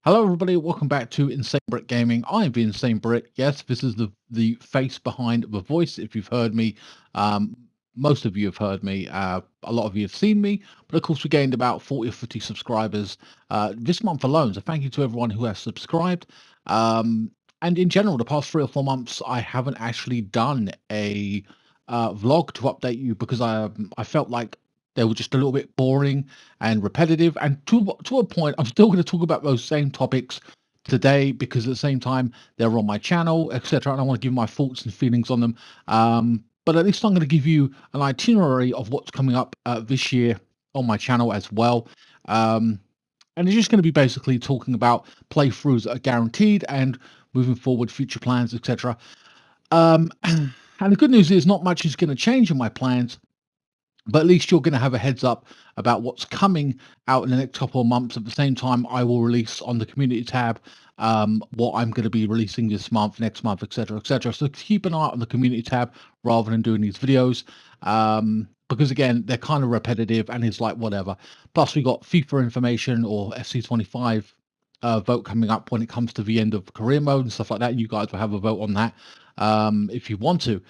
Hello, everybody. Welcome back to INSANEBRIT Gaming. I'm the INSANEBRIT. Yes, this is the face behind the voice. If you've heard me, um, most of you have heard me. A lot of you have seen me, but of course, we gained about 40 or 50 subscribers this month alone. So thank you to everyone who has subscribed. Um, and in general, the past 3 or 4 months, I haven't actually done a vlog to update you because I felt like they were just a little bit boring and repetitive. And to a point, I'm still going to talk about those same topics today because at the same time they're on my channel, etc. And I want to give my thoughts and feelings on them. But at least I'm going to give you an itinerary of what's coming up this year on my channel as well. And it's just going to be basically talking about playthroughs that are guaranteed and moving forward, future plans, etc. And the good news is not much is going to change in my plans, but at least you're going to have a heads up about what's coming out in the next couple of months. At the same time, I will release on the community tab what I'm going to be releasing this month, next month, etc., etc. So keep an eye on the community tab rather than doing these videos, because again, they're kind of repetitive and it's like whatever. Plus, we got FIFA information or FC25 vote coming up when it comes to the end of career mode and stuff like that. You guys will have a vote on that if you want to.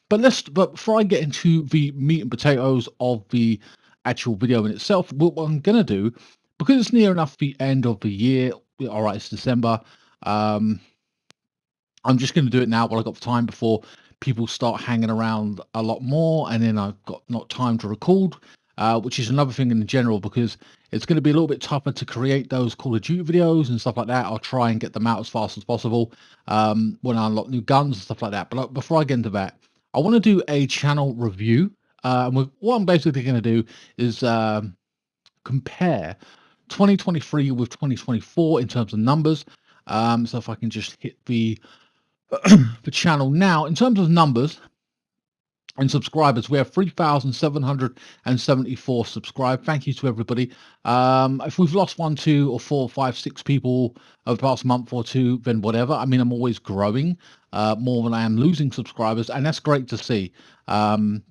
But before I get into the meat and potatoes of the actual video in itself, what I'm gonna do, because it's near enough the end of the year, all right, it's December. Um, I'm just gonna do it now while I've got the time before people start hanging around a lot more, and then I've got not time to record, which is another thing in general because it's going to be a little bit tougher to create those Call of Duty videos and stuff like that. I'll try and get them out as fast as possible when I unlock new guns and stuff like that. But before I get into that, I want to do a channel review. What I'm basically going to do is compare 2023 with 2024 in terms of numbers. So if I can just hit the channel now, in terms of numbers and subscribers, we have 3,774 subscribed. Thank you to everybody. If we've lost 1, 2, or 4, 5, 6 people over the past month or two, then whatever. I mean, I'm always growing more than I am losing subscribers, and that's great to see,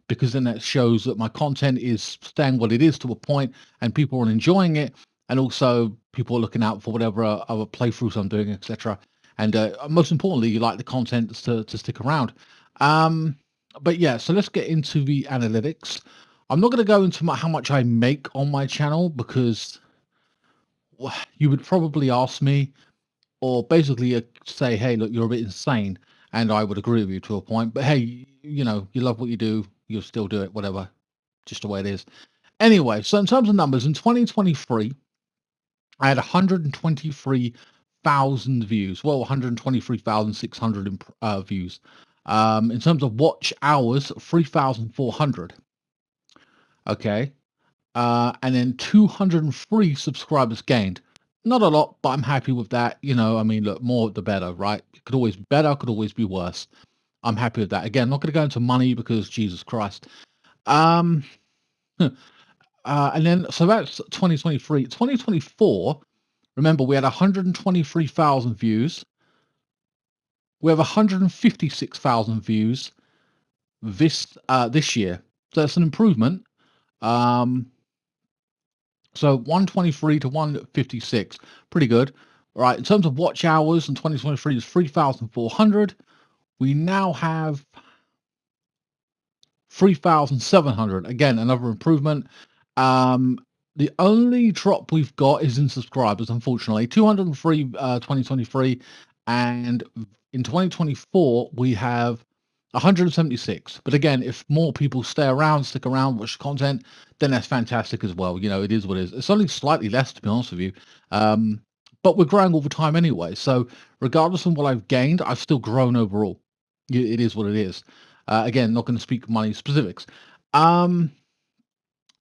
because then that shows that my content is staying what it is to a point, and people are enjoying it, and also people are looking out for whatever other playthroughs I'm doing, etc. And most importantly, you like the content to stick around. But yeah, so let's get into the analytics. I'm not going to go into how much I make on my channel because you would probably ask me or basically say, hey, look, you're a bit insane. And I would agree with you to a point. But hey, you know, you love what you do, you'll still do it, whatever, just the way it is. Anyway, so in terms of numbers, in 2023, I had 123,000 views. Well, 123,600 views. In terms of watch hours, 3,400. Okay. And then 203 subscribers gained. Not a lot, but I'm happy with that. You know, I mean, look, more the better, right? It could always be better, could always be worse. I'm happy with that. Again, I'm not going to go into money because Jesus Christ. Um, and then, so that's 2023. 2024, remember, we had 123,000 views. We have 156,000 views this year. So that's an improvement. So 123 to 156, pretty good. All right, in terms of watch hours in 2023 is 3,400. We now have 3,700. Again, another improvement. The only drop we've got is in subscribers, unfortunately. 203 2023, and in 2024 we have 176. But again, if more people stay around, stick around, watch content, then that's fantastic as well. You know, it is what it is. It's only slightly less, to be honest with you. But we're growing all the time anyway. So regardless of what I've gained, I've still grown overall. It is what it is. Again, not going to speak money specifics. Now,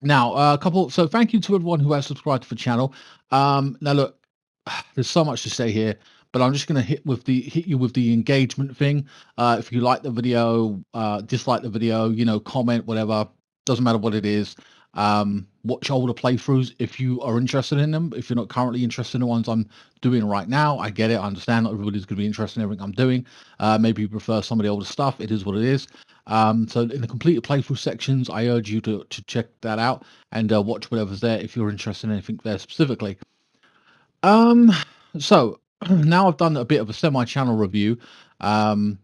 a couple. So, thank you to everyone who has subscribed to the channel. Now, look, there's so much to say here, but I'm just going to hit you with the engagement thing. If you like the video, dislike the video, you know, comment, whatever. Doesn't matter what it is. Watch older playthroughs if you are interested in them. If you're not currently interested in the ones I'm doing right now, I get it. I understand not everybody's going to be interested in everything I'm doing. Maybe you prefer some of the older stuff. It is what it is. So in the completed playthrough sections, I urge you to check that out and watch whatever's there if you're interested in anything there specifically. Um, so now I've done a bit of a semi-channel review. Um,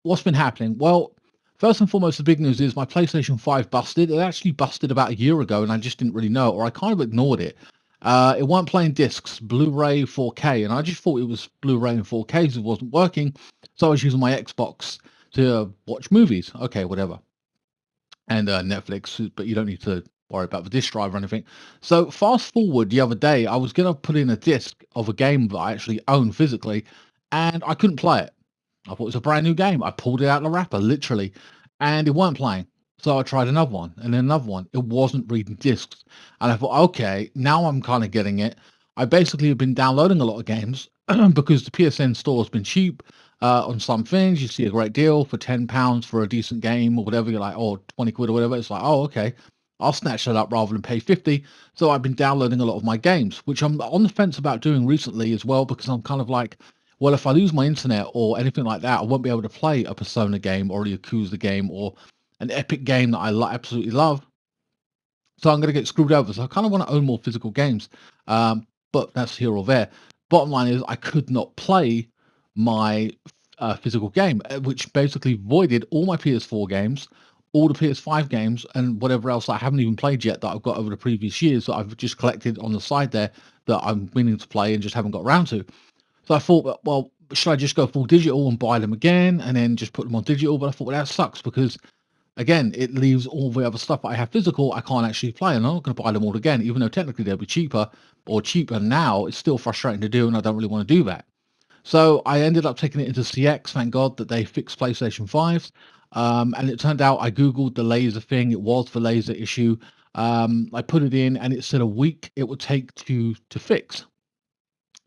what's been happening? Well, first and foremost, the big news is my PlayStation 5 busted. It actually busted about a year ago, and I just didn't really know, or I kind of ignored it. It weren't playing discs, Blu-ray, 4K, and I just thought it was Blu-ray and 4K, so it wasn't working. So I was using my Xbox to watch movies. Okay, whatever. And Netflix, but you don't need to worry about the disk drive or anything. So fast forward the other day, I was gonna put in a disc of a game that I actually own physically, and I couldn't play it. I thought it was a brand new game. I pulled it out of the wrapper, literally, and it weren't playing. So I tried another one and then another one. It wasn't reading discs, and I thought, okay, now I'm kind of getting it. I basically have been downloading a lot of games because the PSN store has been cheap on some things. You see a great deal for £10 for a decent game or whatever. You're like, oh, 20 quid or whatever. It's like, oh, okay, I'll snatch that up rather than pay 50. So I've been downloading a lot of my games, which I'm on the fence about doing recently as well, because I'm kind of like, well, if I lose my internet or anything like that, I won't be able to play a Persona game or a Yakuza game or an epic game that I absolutely love. So I'm going to get screwed over. So I kind of want to own more physical games, but that's here or there. Bottom line is, I could not play my physical game, which basically voided all my PS4 games, all the PS5 games, and whatever else I haven't even played yet that I've got over the previous years that I've just collected on the side there that I'm meaning to play and just haven't got around to. So I thought, well, should I just go full digital and buy them again and then just put them on digital? But I thought, well, that sucks because again, it leaves all the other stuff that I have physical, I can't actually play, and I'm not going to buy them all again, even though technically they'll be cheaper or cheaper now. It's still frustrating to do, and I don't really want to do that. So I ended up taking it into CX. Thank God that they fixed PlayStation 5s. And it turned out I Googled the laser thing. It was the laser issue. I put it in, and it said a week it would take to fix.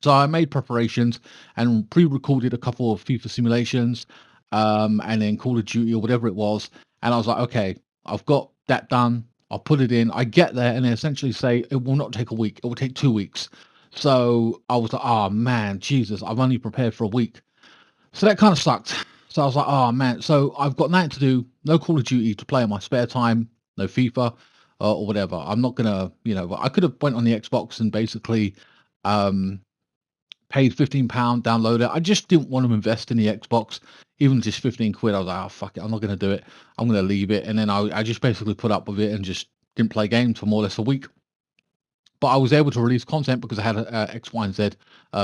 So I made preparations and pre-recorded a couple of FIFA simulations, and then Call of Duty or whatever it was. And I was like, okay, I've got that done. I'll put it in. I get there and they essentially say it will not take a week. It will take 2 weeks. So I was like, oh man, Jesus, I've only prepared for a week. So that kind of sucked. So I was like, oh man. So I've got nothing to do. No Call of Duty to play in my spare time. No FIFA or whatever. I'm not gonna, I could have went on the Xbox and basically um paid £15, download it. I just didn't want to invest in the Xbox, even just 15 quid. I was like, oh, fuck it. I'm not going to do it. I'm going to leave it. And then I just basically put up with it and just didn't play games for more or less a week. But I was able to release content because I had X, Y, and Z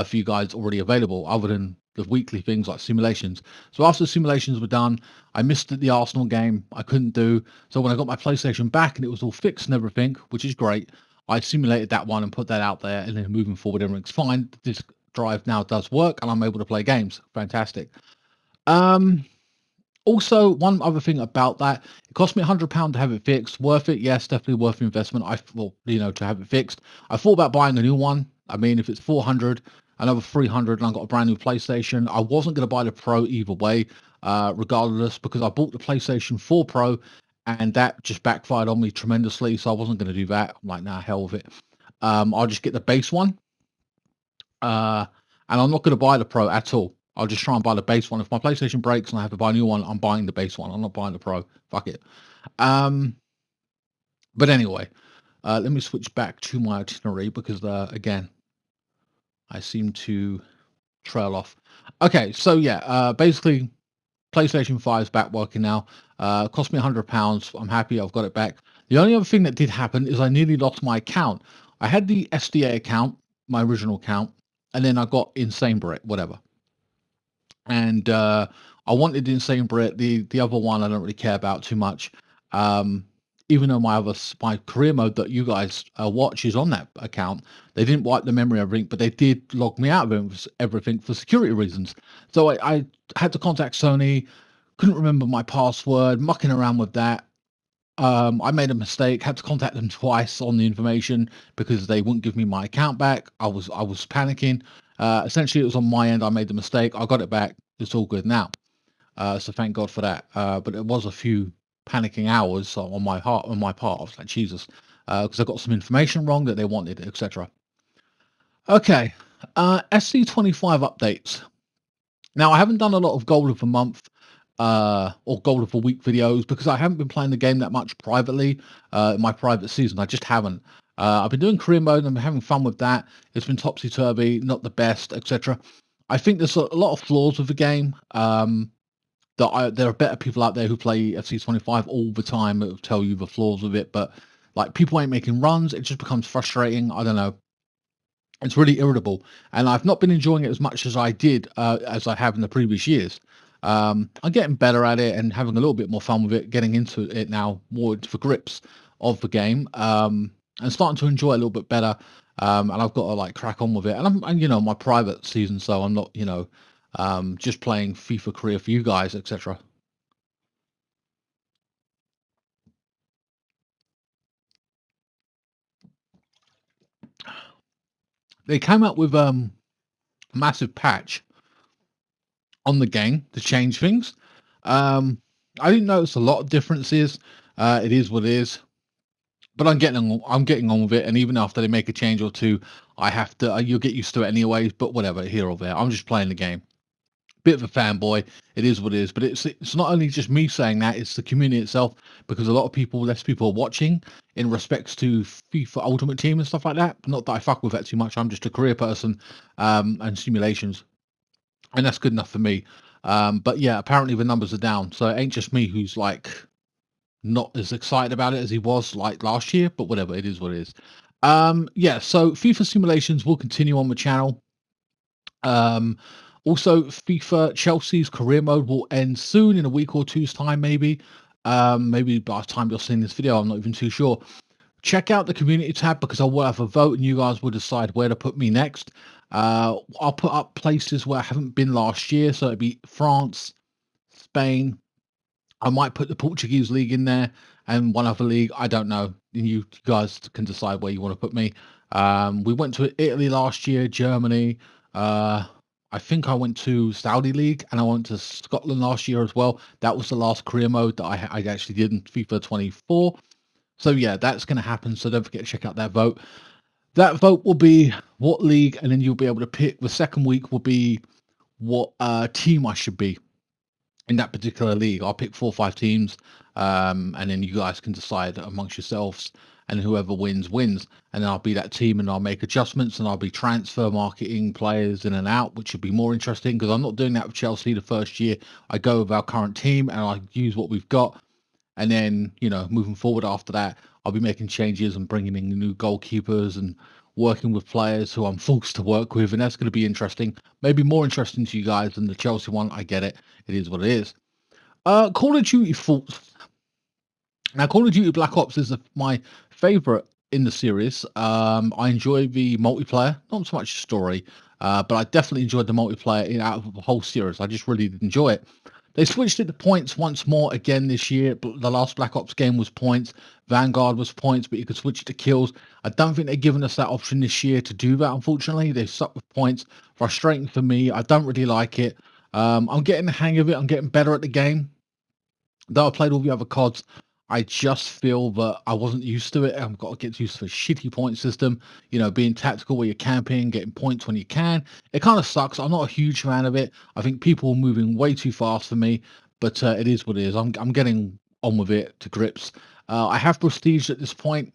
for you guys already available, other than the weekly things like simulations. So after the simulations were done, I missed the Arsenal game. I couldn't do. So when I got my PlayStation back and it was all fixed and everything, which is great, I simulated that one and put that out there. And then moving forward, everything's fine. This drive now does work, and I'm able to play games. Fantastic. Um, Also, one other thing about that, it cost me £100 to have it fixed. Worth it? Yes, definitely worth the investment. I thought, to have it fixed. I thought about buying a new one. I mean, if it's 400, another 300, and I got a brand new PlayStation, I wasn't going to buy the Pro either way, regardless, because I bought the PlayStation 4 Pro, and that just backfired on me tremendously. So I wasn't going to do that. I'm like, nah, hell with it. I'll just get the base one, uh, and I'm not going to buy the Pro at all. I'll just try and buy the base one. If my PlayStation breaks and I have to buy a new one, I'm buying the base one. I'm not buying the Pro. Fuck it. Um, but anyway, let me switch back to my itinerary because, again, I seem to trail off. Okay, so yeah, basically, PlayStation 5 is back working now. Cost me £100. I'm happy I've got it back. The only other thing that did happen is I nearly lost my account. I had the SDA account, my original account, and then I got InsaneBrit, whatever. And I wanted Insane Brit. The other one I don't really care about too much. Um, even though my career mode that you guys watch is on that account, they didn't wipe the memory or everything, but they did log me out of everything for security reasons. So I had to contact Sony. Couldn't remember my password. Mucking around with that. I made a mistake. Had to contact them twice on the information because they wouldn't give me my account back. I was panicking. Essentially, it was on my end. I made the mistake. I got it back. It's all good now. So thank God for that. But it was a few panicking hours on my part. I was like, Jesus, because I got some information wrong that they wanted, etc. Okay, SC25 updates. Now I haven't done a lot of goal of the month or goal of the week videos because I haven't been playing the game that much privately in my private season. I just haven't. I've been doing career mode and I'm having fun with that. It's been topsy-turvy, not the best, etc. I think there's a lot of flaws with the game. There are better people out there who play FC25 all the time that will tell you the flaws of it, but like people ain't making runs, it just becomes frustrating. I don't know. It's really irritable, and I've not been enjoying it as much as I did as I have in the previous years. I'm getting better at it and having a little bit more fun with it, getting into it now more into the grips of the game, and starting to enjoy it a little bit better. And I've got to like crack on with it. And I'm my private season, so I'm not just playing FIFA career for you guys, etc. They came out with a massive patch on the game to change things. Um, I didn't notice a lot of differences. It is what it is, but I'm getting on with it. And even after they make a change or two, I have to. You'll get used to it anyways. But whatever, here or there, I'm just playing the game. Bit of a fanboy. It is what it is. But it's not only just me saying that; it's the community itself because a lot of people, less people are watching in respects to FIFA Ultimate Team and stuff like that. Not that I fuck with that too much. I'm just a career person, and simulations, and that's good enough for me. But yeah, apparently the numbers are down, so it ain't just me who's like not as excited about it as he was like last year. But whatever, it is what it is. Yeah, so FIFA Simulations will continue on the channel. Um, Also, FIFA Chelsea's career mode will end soon in a week or two's time, maybe. Maybe by the time you're seeing this video, I'm not even too sure. Check out the community tab because I will have a vote and you guys will decide where to put me next. I'll put up places where I haven't been last year, so it'd be France, Spain. I might put the Portuguese league in there and one other league. I don't know. You guys can decide where you want to put me. We went to Italy last year, Germany. Uh, I think I went to Saudi League and I went to Scotland last year as well. That was the last career mode that I actually did in FIFA 24. So yeah, that's going to happen. So don't forget to check out that vote. That vote will be what league, and then you'll be able to pick. The second week will be what team I should be in that particular league. I'll pick 4 or 5 teams, and then you guys can decide amongst yourselves, and whoever wins wins. And then I'll be that team, and I'll make adjustments, and I'll be transfer marketing players in and out, which would be more interesting because I'm not doing that with Chelsea the first year. I go with our current team, and I use what we've got. And then, moving forward after that, I'll be making changes and bringing in new goalkeepers and working with players who I'm forced to work with. And that's going to be interesting. Maybe more interesting to you guys than the Chelsea one. I get it. It is what it is. Call of Duty thoughts. Now, Call of Duty Black Ops is my favorite in the series. I enjoy the multiplayer, not so much story, but I definitely enjoyed the multiplayer out of the whole series. I just really did enjoy it. They switched it to points once more again this year. The last Black Ops game was points. Vanguard was points, but you could switch it to kills. I don't think they've given us that option this year to do that, unfortunately. They suck with points. Frustrating for me. I don't really like it. I'm getting the hang of it. I'm getting better at the game. Though I played all the other CODs, I just feel that I wasn't used to it. I've got to get used to the shitty point system, being tactical where you're camping, getting points when you can. It kind of sucks. I'm not a huge fan of it. I think people are moving way too fast for me, but it is what it is. I'm getting on with it to grips. I have prestige at this point.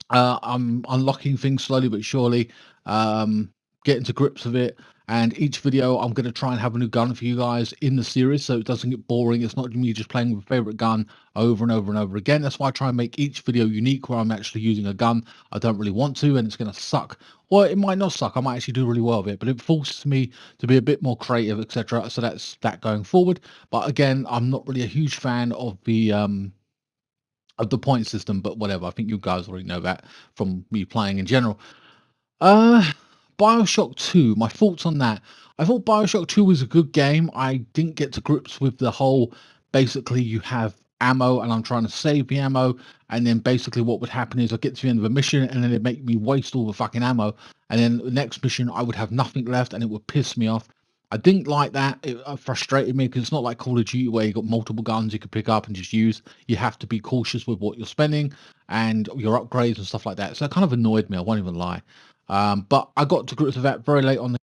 I'm unlocking things slowly but surely, um, getting to grips with it. And each video, I'm going to try and have a new gun for you guys in the series so it doesn't get boring. It's not me just playing with a favorite gun over and over and over again. That's why I try and make each video unique where I'm actually using a gun I don't really want to, and it's going to suck. Well, it might not suck. I might actually do really well with it, but it forces me to be a bit more creative, etc. So that's that going forward. But again, I'm not really a huge fan of the point system, but whatever. I think you guys already know that from me playing in general. Uh, BioShock 2, my thoughts on that. I thought BioShock 2 was a good game. I didn't get to grips with the whole basically you have ammo and I'm trying to save the ammo, and then basically what would happen is I get to the end of a mission and then it'd make me waste all the fucking ammo, and then the next mission I would have nothing left and it would piss me off. I didn't like that. It frustrated me because it's not like Call of Duty where you got multiple guns you could pick up and just use. You have to be cautious with what you're spending and your upgrades and stuff like that. So it kind of annoyed me. I won't even lie. But I got to grips with that very late on. The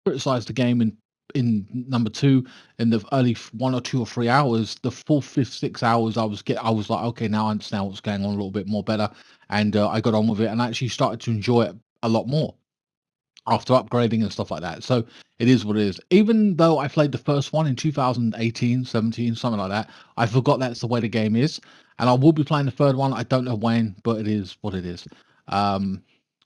criticized the game in in number 2 in the early 1 or 2 or 3 hours. The 4th, 5th, 6 hours, I was like, "Okay, now I understand what's going on a little bit more better," and, I got on with it and I actually started to enjoy it a lot more after upgrading and stuff like that. So it is what it is. Even though I played the first one in 2018, 17, something like that, I forgot that's the way the game is. And I will be playing the third one. I don't know when, but it is what it is. Um,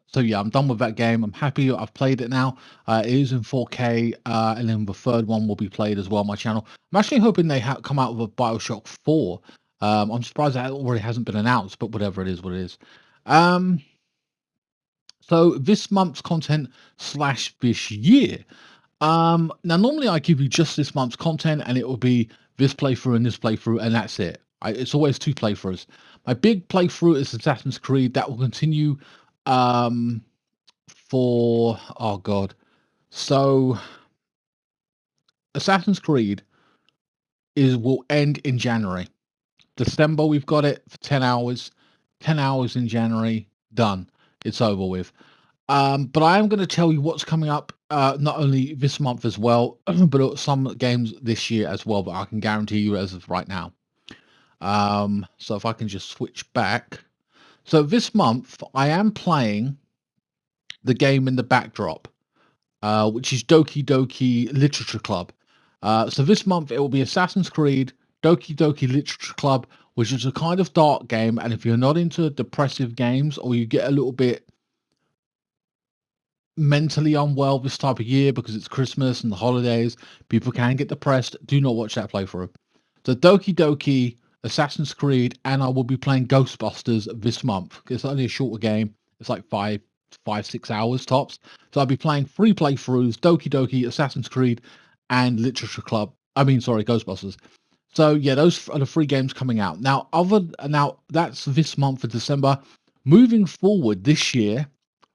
so yeah, I'm done with that game. I'm happy I've played it now. It is in 4K, and then the third one will be played as well on my channel. I'm actually hoping they come out with a Bioshock 4. I'm surprised that already hasn't been announced, but whatever it is, what it is. Um, so this month's content slash this year. Now normally I give you just this month's content, and it will be this playthrough and this playthrough, and that's it. It's always 2 playthroughs. My big playthrough is Assassin's Creed. That will continue um, for oh god. So Assassin's Creed is will end in January. December we've got it for 10 hours. 10 hours in January, done. It's over with. But I am going to tell you what's coming up, not only this month as well, but some games this year as well. But I can guarantee you as of right now. So if I can just switch back. So this month I am playing the game in the backdrop, which is Doki Doki Literature Club. So this month it will be Assassin's Creed Doki Doki Literature Club, which is a kind of dark game. And if you're not into depressive games, or you get a little bit mentally unwell this type of year because it's Christmas and the holidays, people can get depressed, do not watch that playthrough. So Doki Doki, Assassin's Creed, and I will be playing Ghostbusters this month. It's only a shorter game. It's like 6 hours tops. So I'll be playing 3 playthroughs, Doki Doki, Assassin's Creed, and Literature Club. I mean, sorry, Ghostbusters. So yeah, those are the 3 games coming out. Now that's this month for December. Moving forward this year,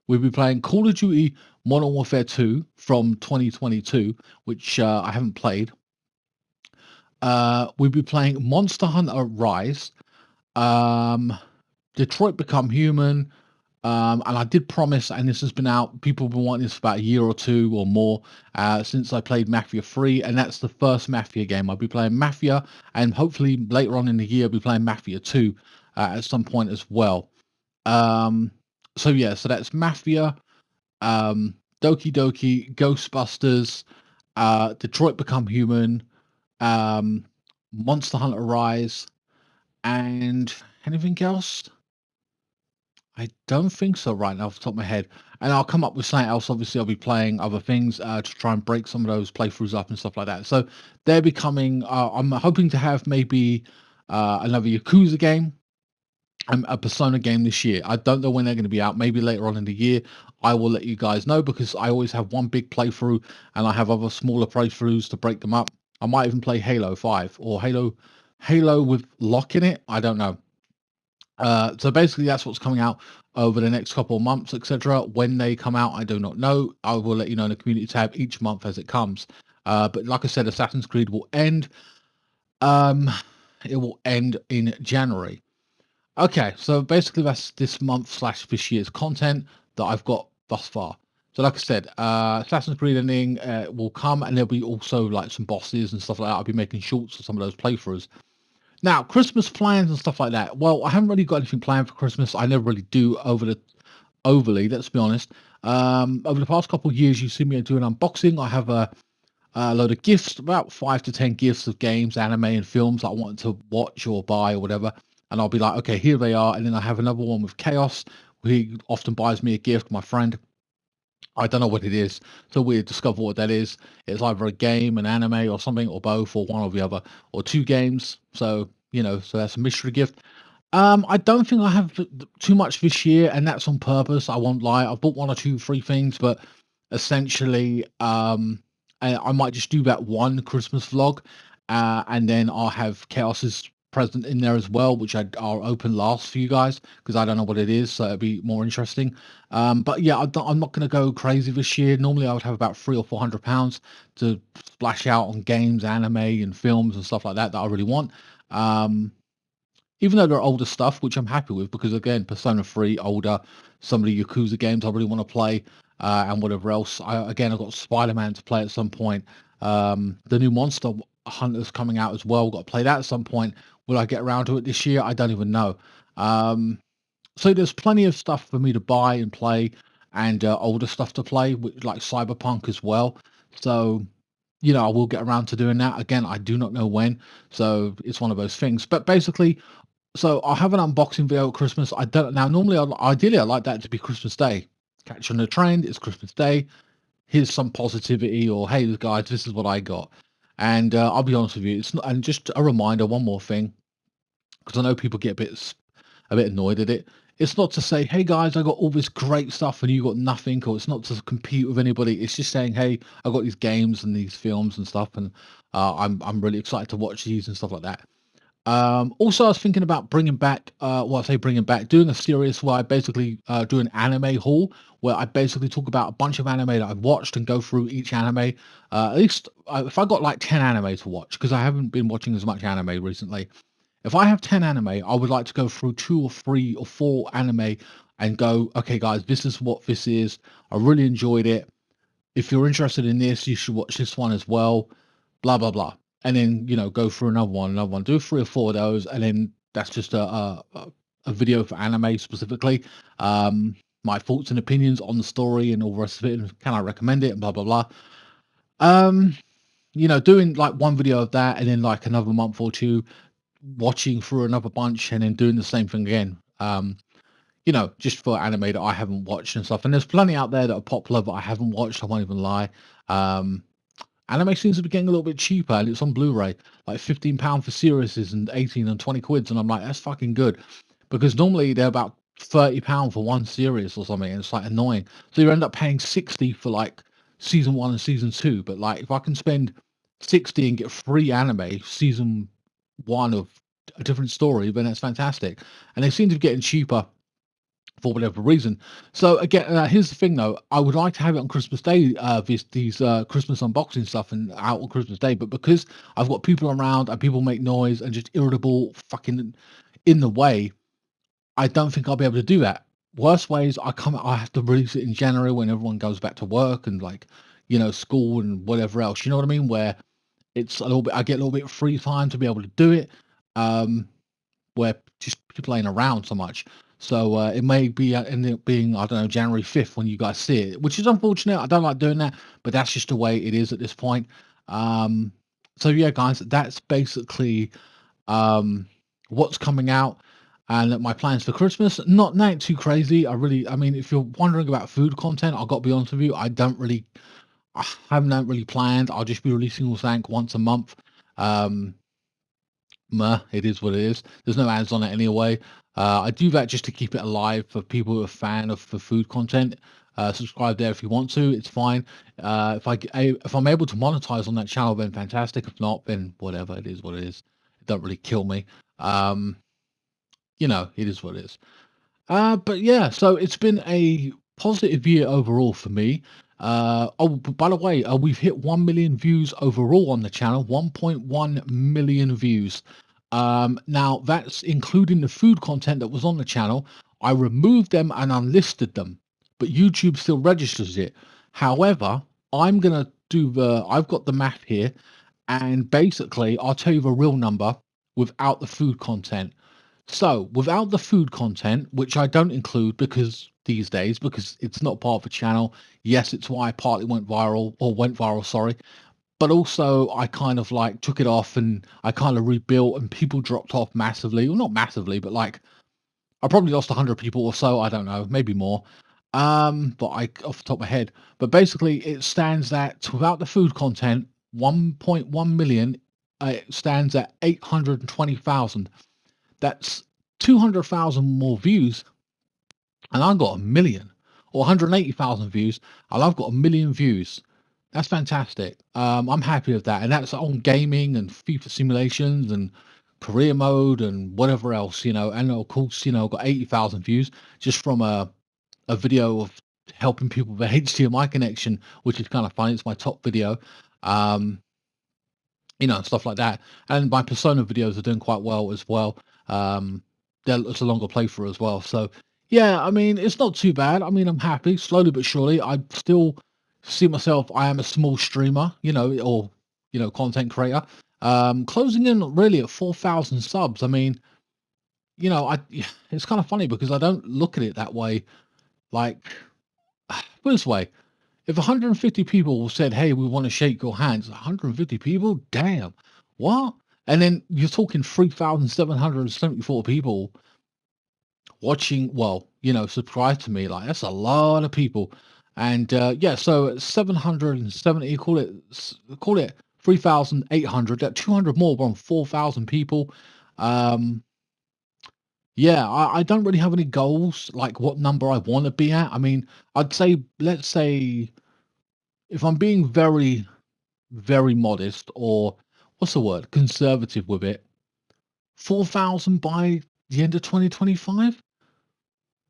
we'll be playing Call of Duty Modern Warfare 2 from 2022, which I haven't played. We'll be playing Monster Hunter Rise, um, Detroit Become Human, and I did promise, and this has been out, people have been wanting this for about a year or 2 or more, since I played Mafia 3, and that's the first Mafia game. I'll be playing Mafia, and hopefully later on in the year I'll be playing Mafia 2 at some point as well. So yeah, so that's Mafia, Doki Doki, Ghostbusters, Detroit Become Human, um, Monster Hunter Rise, and anything else? I don't think so right now off the top of my head. And I'll come up with something else. Obviously, I'll be playing other things to try and break some of those playthroughs up and stuff like that. So they're becoming. I'm hoping to have maybe another Yakuza game and a Persona game this year. I don't know when they're going to be out. Maybe later on in the year. I will let you guys know because I always have one big playthrough and I have other smaller playthroughs to break them up. I might even play Halo 5 or Halo with lock in it. I don't know. So basically, that's what's coming out over the next couple of months, etc. When they come out, I do not know. I will let you know in the community tab each month as it comes. But like I said, Assassin's Creed will end. Um, it will end in January. Okay, so basically that's this month slash this year's content that I've got thus far. So like I said, Assassin's Creed ending will come, and there'll be also like some bosses and stuff like that. I'll be making shorts for some of those playthroughs. Now, Christmas plans and stuff like that. Well, I haven't really got anything planned for Christmas. I never really do overly. Let's be honest. Over the past couple of years, you've seen me do an unboxing. I have a load of gifts, about 5 to 10 gifts of games, anime, and films that I wanted to watch or buy or whatever. And I'll be like, okay, here they are. And then I have another one with Chaos. He often buys me a gift, my friend. I don't know what it is. So we discover what that is. It's either a game, an anime, or something, or both, or one or the other, or 2 games. So, so that's a mystery gift. I don't think I have too much this year, and that's on purpose. I won't lie. I've bought 1 or 2 free things, but essentially, I might just do that one Christmas vlog, and then I'll have Chaos's present in there as well, which I'll open last for you guys because I don't know what it is, so it'll be more interesting. But yeah, I'm not going to go crazy this year. Normally, I would have about £300 or £400 to splash out on games, anime, and films and stuff like that I really want. Even though they're older stuff, which I'm happy with because again, Persona 3, older, some of the Yakuza games I really want to play, and whatever else. I've got Spider-Man to play at some point. The new Monster Hunter's coming out as well. Got to play that at some point. Will I get around to it this year? I don't even know. Um, so there's plenty of stuff for me to buy and play, and older stuff to play, like Cyberpunk as well. So I will get around to doing that. Again, I do not know when. So it's one of those things. But basically, so I'll have an unboxing video at Christmas. I don't now. Normally, ideally, I like that to be Christmas Day. Catching the trend. It's Christmas Day. Here's some positivity, or hey, guys, this is what I got. And I'll be honest with you. It's not, and just a reminder. One more thing, because I know people get a bit annoyed at it. It's not to say, hey guys, I got all this great stuff and you got nothing, or it's not to compete with anybody. It's just saying, hey, I got these games and these films and stuff, and I'm really excited to watch these and stuff like that. Also, I was thinking about bringing back, well, I say bringing back, doing a series where I basically do an anime haul, where I basically talk about a bunch of anime that I've watched and go through each anime. At least if I got like 10 anime to watch, because I haven't been watching as much anime recently. If I have 10 anime, I would like to go through 2 or 3 or 4 anime and go, okay, guys, this is what this is. I really enjoyed it. If you're interested in this, you should watch this one as well. Blah blah blah, and then go through another one. Do 3 or 4 of those, and then that's just a video for anime specifically. My thoughts and opinions on the story and all the rest of it. And can I recommend it? And blah blah blah. Um, doing like one video of that, and then like another month or two watching through another bunch, and then doing the same thing again. Just for anime that I haven't watched and stuff. And there's plenty out there that are popular that I haven't watched. I won't even lie. Um, Anime seems to be getting a little bit cheaper, and it's on Blu-ray, like £15 for series and 18 and 20 quids, and I'm like, that's fucking good, because normally they're about £30 for one series or something, and it's like annoying. So you end up paying 60 for like season one and season two, but like if I can spend 60 and get free anime season one of a different story, then that's fantastic. And they seem to be getting cheaper for whatever reason. So again, here's the thing though. I would like to have it on Christmas Day, these Christmas unboxing stuff and out on Christmas Day, but because I've got people around and people make noise and just irritable, fucking in the way, I don't think I'll be able to do that. Worst ways, I have to release it in January when everyone goes back to work and like, school and whatever else. You know what I mean? Where it's a little bit, I get a little bit of free time to be able to do it. Where just people ain't around so much. So it may be end up being, I don't know, January 5th when you guys see it, which is unfortunate. I don't like doing that, but that's just the way it is at this point. Um, so yeah, guys, that's basically um, what's coming out and my plans for Christmas. Not too crazy. I mean, if you're wondering about food content, I've got to be honest with you, I haven't really planned. I'll just be releasing all Sank once a month. Um, it is what it is. There's no ads on it anyway. I do that just to keep it alive for people who are a fan of the food content. Subscribe there if you want to. It's fine. If I'm able to monetize on that channel, then fantastic. If not, then whatever. It is what it is. It don't really kill me. Um, it is what it is. But yeah, so it's been a positive year overall for me. By the way, we've hit 1 million views overall on the channel, 1.1 million views. Now that's including the food content that was on the channel. I removed them and unlisted them, but YouTube still registers it. However, I've got the math here, and basically I'll tell you the real number without the food content. So, without the food content, which I don't include because these days, because it's not part of the channel. Yes, it's why I partly went viral, sorry. But also I kind of like took it off and I kind of rebuilt and people dropped off massively. Well, not massively, but like I probably lost 100 people or so. I don't know, maybe more. But I off the top of my head. But basically it stands at without the food content, 1.1 million. It stands at 820,000. That's 200,000 more views, and I've got a million, or 180,000 views, and I've got a million views. That's fantastic. I'm happy with that, and that's on gaming and FIFA simulations and career mode and whatever else, And of course, I've got 80,000 views just from a video of helping people with HDMI connection, which is kind of funny. It's my top video. Um, stuff like that. And my Persona videos are doing quite well as well. Um, it's a longer playthrough as well. So yeah, I mean, it's not too bad. I mean, I'm happy. Slowly but surely, I'm still see myself, I am a small streamer, or, content creator, closing in really at 4,000 subs. I mean, I it's kind of funny because I don't look at it that way. Like, put it this way, if 150 people said, "Hey, we want to shake your hands," 150 people, damn, what? And then you're talking 3,774 people watching, well, subscribe to me. Like, that's a lot of people. And yeah, so 770, call it 3,800, that 200 more on 4,000 people. Um, yeah, I don't really have any goals, like what number I want to be at. I mean, I'd say, let's say, if I'm being very, very modest, or what's the word, conservative with it, 4,000 by the end of 2025.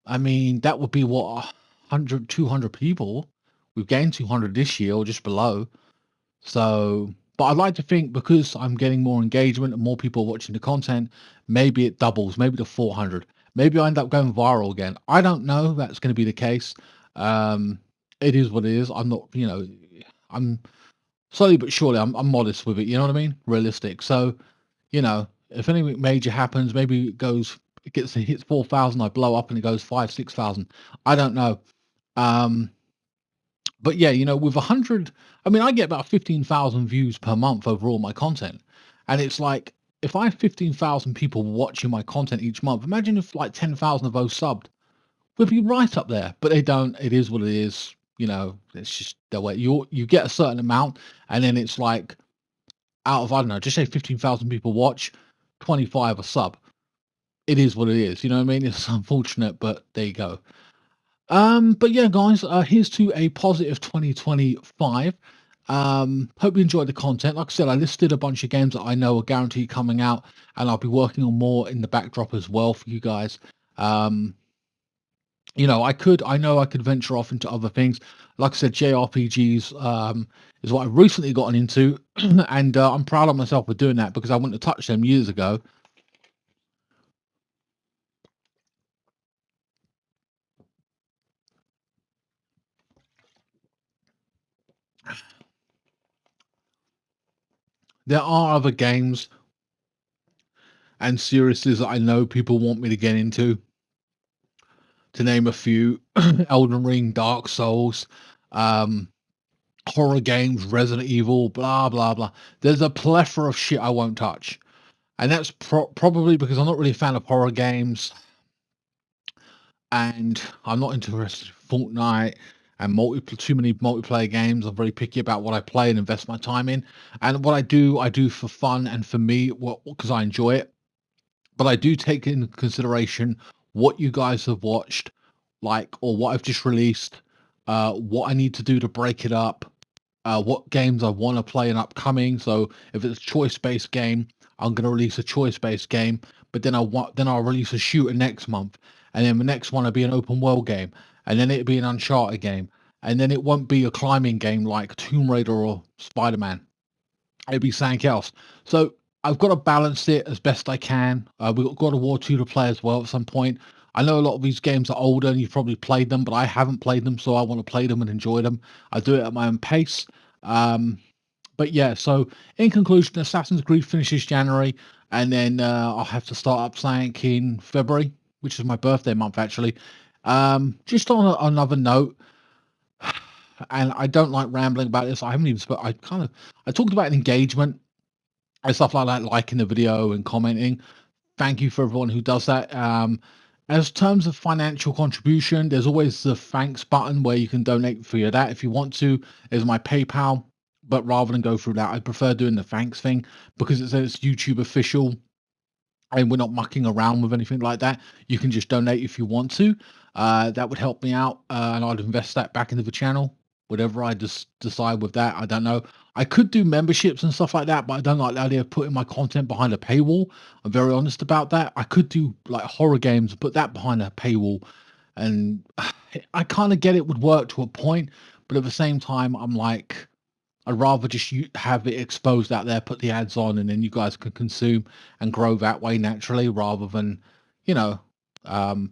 I mean, that would be what, 100, 200 people. We've gained 200 this year or just below. So, but I'd like to think because I'm getting more engagement and more people watching the content, maybe it doubles, maybe to 400. Maybe I end up going viral again. I don't know. That's going to be the case. Um, it is what it is. I'm not, I'm slowly but surely, I'm modest with it. You know what I mean? Realistic. So, if anything major happens, maybe it hits 4,000, I blow up and it goes 5, 6,000. I don't know. Um, but yeah, with 100, I mean, I get about 15,000 views per month over all my content. And it's like, if I have 15,000 people watching my content each month, imagine if like 10,000 of those subbed, we'd be right up there. But they don't. It is what it is. It's just the way you get a certain amount, and then it's like, out of, I don't know, just say 15,000 people watch, 25 a sub. It is what it is, you know what I mean? It's unfortunate, but there you go. But yeah, guys, here's to a positive 2025. Hope you enjoyed the content. Like I said, I listed a bunch of games that I know are guaranteed coming out, and I'll be working on more in the backdrop as well for you guys. Um, I know I could venture off into other things. Like I said, JRPGs is what I recently gotten into, and I'm proud of myself for doing that because I wouldn't have touched them years ago. There are other games and series that I know people want me to get into. To name a few, Elden Ring, Dark Souls, um, horror games, Resident Evil, blah blah blah. There's a plethora of shit I won't touch, and that's probably because I'm not really a fan of horror games, and I'm not interested in Fortnite and too many multiplayer games. I'm very picky about what I play and invest my time in, and what I do for fun and for me, because I enjoy it. But I do take into consideration what you guys have watched, like, or what I've just released, what I need to do to break it up, what games I want to play in upcoming. So if it's a choice-based game, I'm going to release a choice-based game, but then I'll release a shooter next month, and then the next one will be an open world game, and then it'll be an Uncharted game, and then it won't be a climbing game like Tomb Raider or Spider-Man. It'd be something else. So I've got to balance it as best I can. We've got God of War 2 to play as well at some point. I know a lot of these games are older and you've probably played them, but I haven't played them, so I want to play them and enjoy them. I do it at my own pace. Um, but yeah, so in conclusion, Assassin's Creed finishes January, and then I'll have to start up something in February, which is my birthday month actually. Just on another note, and I don't like rambling about this. I haven't even I talked about engagement and stuff like that, liking the video and commenting. Thank you for everyone who does that. As terms of financial contribution, there's always the thanks button where you can donate for that if you want to. There's my PayPal, but rather than go through that, I prefer doing the thanks thing because it says YouTube official and we're not mucking around with anything like that. You can just donate if you want to. That would help me out, and I'd invest that back into the channel. Whatever I just decide with that, I don't know. I could do memberships and stuff like that, but I don't like the idea of putting my content behind a paywall. I'm very honest about that. I could do like horror games, put that behind a paywall, and I kind of get it would work to a point, but at the same time, I'm like, I'd rather just have it exposed out there, put the ads on, and then you guys can consume and grow that way naturally, rather than, you know.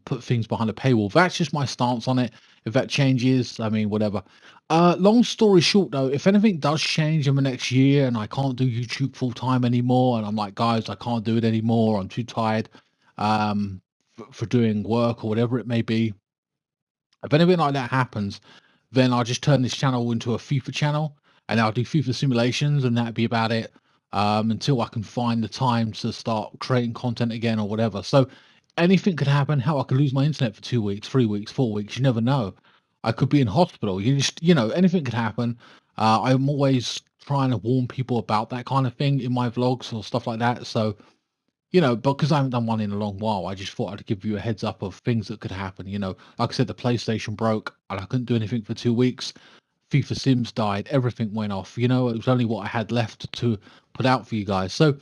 put things behind a paywall. That's just my stance on it. If that changes, I mean, whatever. Long story short, though, if anything does change in the next year and I can't do YouTube full time anymore, and I'm like, guys, I can't do it anymore. I'm too tired for doing work or whatever it may be. If anything like that happens, then I'll just turn this channel into a FIFA channel, and I'll do FIFA simulations, and that'd be about it, until I can find the time to start creating content again or whatever. So anything could happen. How I could lose my internet for 2 weeks, 3 weeks, 4 weeks. You never know. I could be in hospital. Anything could happen. I'm always trying to warn people about that kind of thing in my vlogs or stuff like that. So because I haven't done one in a long while, I just thought I'd give you a heads up of things that could happen. Like I said, the PlayStation broke and I couldn't do anything for 2 weeks. FIFA Sims died, everything went off. It was only what I had left to put out for you guys. So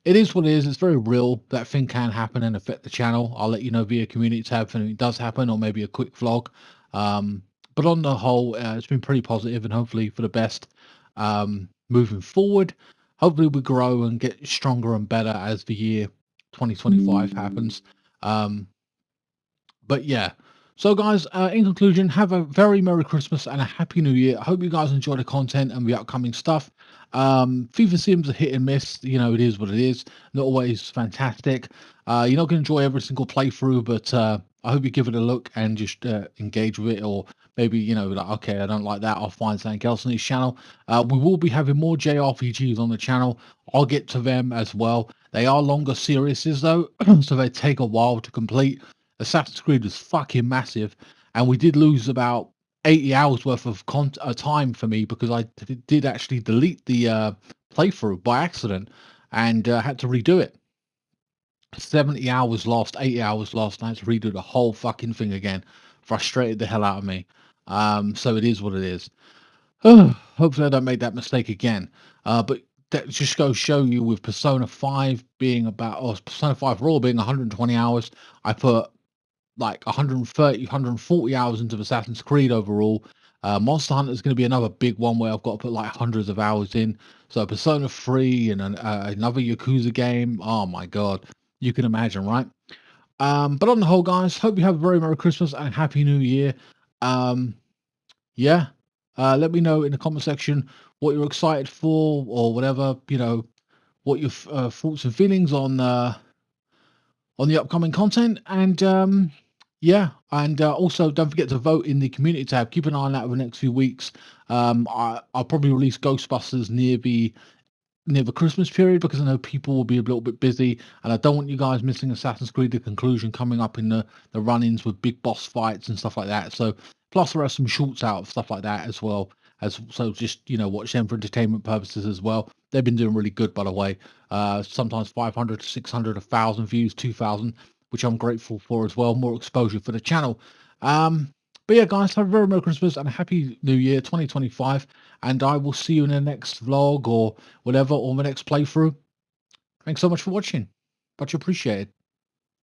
it is what it is. It's very real. That thing can happen and affect the channel. I'll let you know via community tab if anything does happen, or maybe a quick vlog. But on the whole, it's been pretty positive and hopefully for the best moving forward. Hopefully we grow and get stronger and better as the year 2025 happens. But yeah. So guys, in conclusion, have a very Merry Christmas and a Happy New Year. I hope you guys enjoy the content and the upcoming stuff. FIFA Sims are hit and miss. It is what it is. Not always fantastic. You're not going to enjoy every single playthrough, but I hope you give it a look and just engage with it. Or maybe, like, okay, I don't like that. I'll find something else on this channel. We will be having more JRPGs on the channel. I'll get to them as well. They are longer series though, so they take a while to complete. Assassin's Creed was fucking massive, and we did lose about 80 hours worth of time for me because I did actually delete the playthrough by accident and had to redo it. 70 hours lost, 80 hours lost, and I had to redo the whole fucking thing again. Frustrated the hell out of me. So it is what it is. Hopefully I don't make that mistake again. But that just goes show you with Persona 5 being or Persona 5 Raw being 120 hours, I put like 130, 140 hours into Assassin's Creed overall. Monster Hunter is going to be another big one where I've got to put like hundreds of hours in. So Persona 3 and another Yakuza game. Oh my God. You can imagine, right? But on the whole, guys, hope you have a very Merry Christmas and Happy New Year. Um, yeah. Let me know in the comment section what you're excited for or whatever, what your thoughts and feelings on the upcoming content. And yeah, and also don't forget to vote in the community tab. Keep an eye on that over the next few weeks. I'll probably release Ghostbusters near the Christmas period because I know people will be a little bit busy, and I don't want you guys missing Assassin's Creed: The Conclusion coming up in the run-ins with big boss fights and stuff like that. So plus there are some shorts out of stuff like that as well. So just watch them for entertainment purposes as well. They've been doing really good, by the way. Sometimes 500 to 600, 1,000 views, 2,000, which I'm grateful for as well. More exposure for the channel. But yeah, guys, have a very Merry Christmas and a Happy New Year 2025. And I will see you in the next vlog or whatever, or the next playthrough. Thanks so much for watching. Much appreciated.